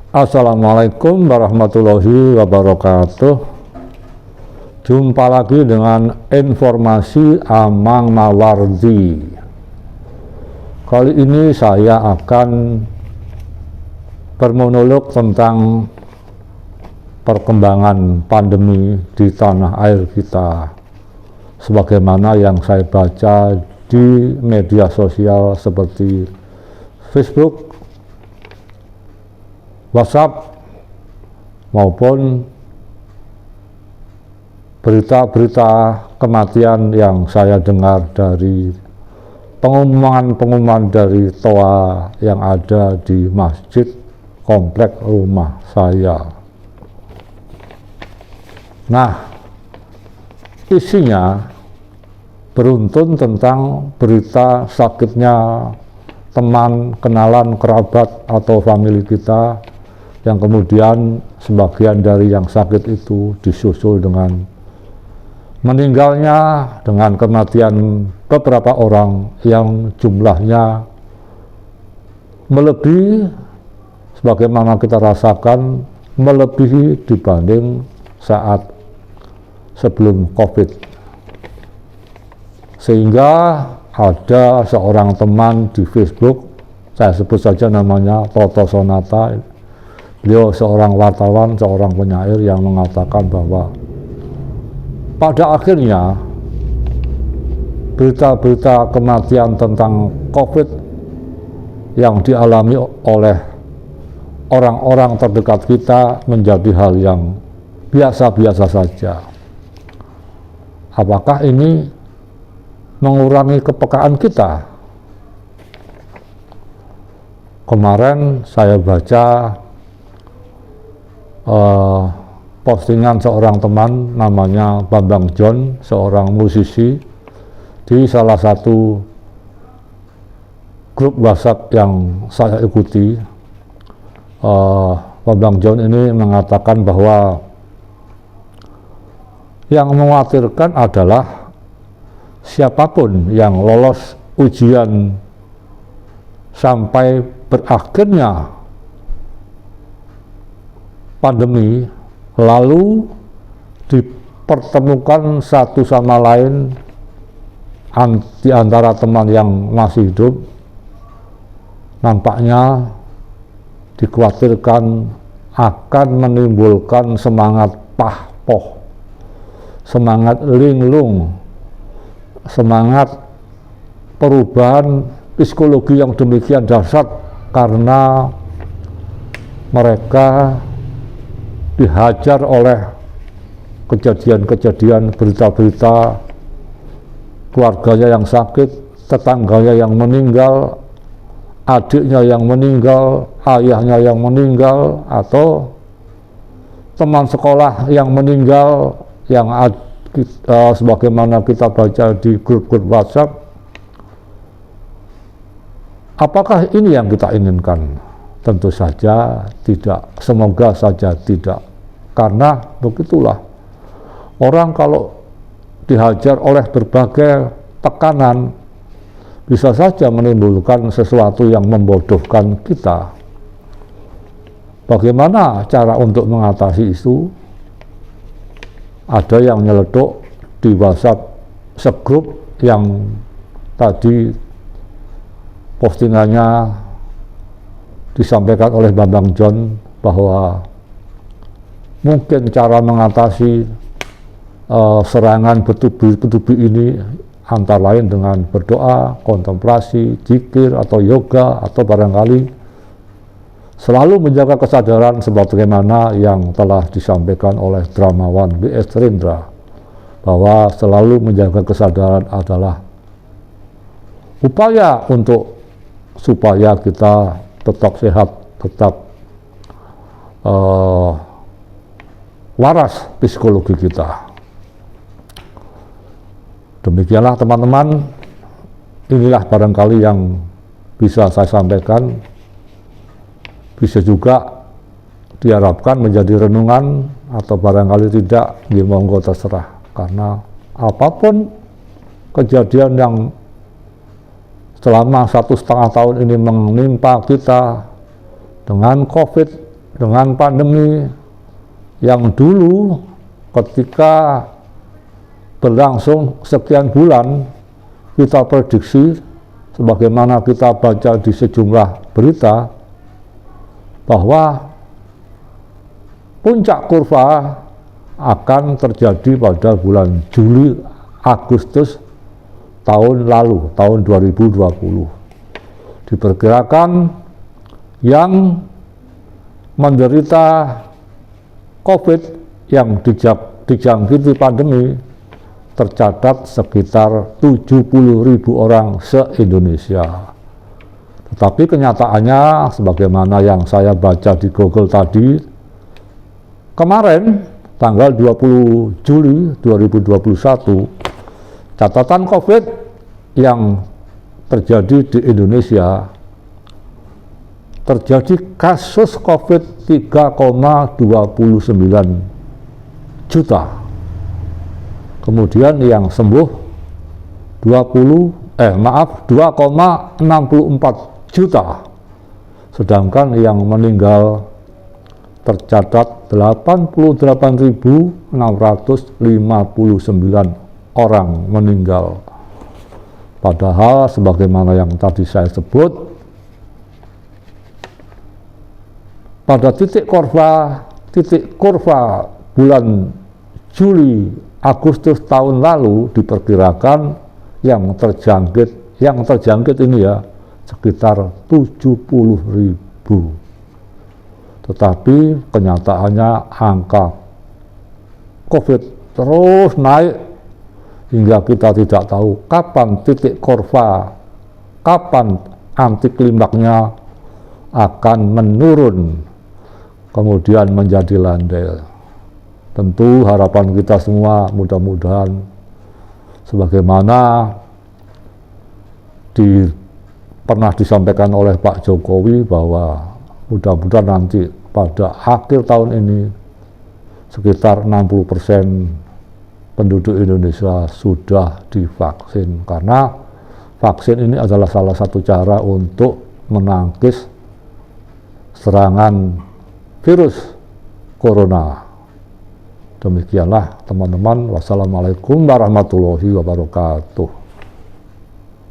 Assalamualaikum warahmatullahi wabarakatuh. Jumpa lagi dengan informasi Amang Mawardi. Kali ini saya akan bermonolog tentang perkembangan pandemi di tanah air kita, sebagaimana yang saya baca di media sosial seperti Facebook, WhatsApp, maupun berita-berita kematian yang saya dengar dari pengumuman dari toa yang ada di masjid komplek rumah saya. Nah, isinya beruntun tentang berita sakitnya teman, kenalan, kerabat, atau famili kita, yang kemudian sebagian dari yang sakit itu disusul dengan meninggalnya, dengan kematian beberapa orang yang jumlahnya melebihi, sebagaimana kita rasakan, melebihi dibanding saat sebelum COVID. Sehingga ada seorang teman di Facebook, saya sebut saja namanya Toto Sonata. Beliau seorang wartawan, seorang penyair yang mengatakan bahwa pada akhirnya berita-berita kematian tentang COVID yang dialami oleh orang-orang terdekat kita menjadi hal yang biasa-biasa saja. Apakah ini mengurangi kepekaan kita? Kemarin saya baca postingan seorang teman namanya Bambang John, seorang musisi di salah satu grup WhatsApp yang saya ikuti. Bambang John ini mengatakan bahwa yang mengkhawatirkan adalah siapapun yang lolos ujian sampai berakhirnya pandemi, lalu dipertemukan satu sama lain di antara teman yang masih hidup, nampaknya dikhawatirkan akan menimbulkan semangat pahpoh, semangat linglung, semangat perubahan psikologi yang demikian dahsyat karena mereka dihajar oleh kejadian-kejadian, berita-berita keluarganya yang sakit, tetangganya yang meninggal, adiknya yang meninggal, ayahnya yang meninggal, atau teman sekolah yang meninggal, yang sebagaimana kita baca di grup-grup WhatsApp. Apakah ini yang kita inginkan? Tentu saja tidak, semoga saja tidak. Karena begitulah, orang kalau dihajar oleh berbagai tekanan bisa saja menimbulkan sesuatu yang membodohkan kita. Bagaimana cara untuk mengatasi itu? Ada yang nyeleduk di WhatsApp segrup yang tadi postingannya disampaikan oleh Bambang John, bahwa mungkin cara mengatasi serangan bertubi-tubi ini antara lain dengan berdoa, kontemplasi, zikir, atau yoga, atau barangkali selalu menjaga kesadaran sebagaimana yang telah disampaikan oleh dramawan B.S. Rendra, bahwa selalu menjaga kesadaran adalah upaya supaya kita tetap sehat, tetap waras psikologi kita. Demikianlah teman-teman, inilah barangkali yang bisa saya sampaikan. Bisa juga diharapkan menjadi renungan, atau barangkali tidak, ya monggo terserah. Karena apapun kejadian yang selama 1,5 tahun ini menimpa kita dengan COVID, dengan pandemi yang dulu ketika berlangsung sekian bulan kita prediksi sebagaimana kita baca di sejumlah berita bahwa puncak kurva akan terjadi pada bulan Juli Agustus tahun lalu, tahun 2020. Diperkirakan yang menderita COVID yang dijangkiti pandemi tercatat sekitar 70.000 orang se-Indonesia. Tetapi kenyataannya sebagaimana yang saya baca di Google tadi, kemarin tanggal 20 Juli 2021, catatan COVID yang terjadi di Indonesia, terjadi kasus COVID 3,29 juta. Kemudian yang sembuh 2,64 juta. Sedangkan yang meninggal tercatat 88.659 orang meninggal. Padahal sebagaimana yang tadi saya sebut, pada titik kurva bulan Juli Agustus tahun lalu diperkirakan yang terjangkit ini ya sekitar 70.000. Tetapi kenyataannya angka COVID terus naik hingga kita tidak tahu kapan titik kurva, kapan anti klimaknya akan menurun kemudian menjadi landai. Tentu harapan kita semua mudah-mudahan sebagaimana pernah disampaikan oleh Pak Jokowi bahwa mudah-mudahan nanti pada akhir tahun ini sekitar 60% penduduk Indonesia sudah divaksin, karena vaksin ini adalah salah satu cara untuk menangkis serangan virus corona. Demikianlah teman-teman, wassalamualaikum warahmatullahi wabarakatuh.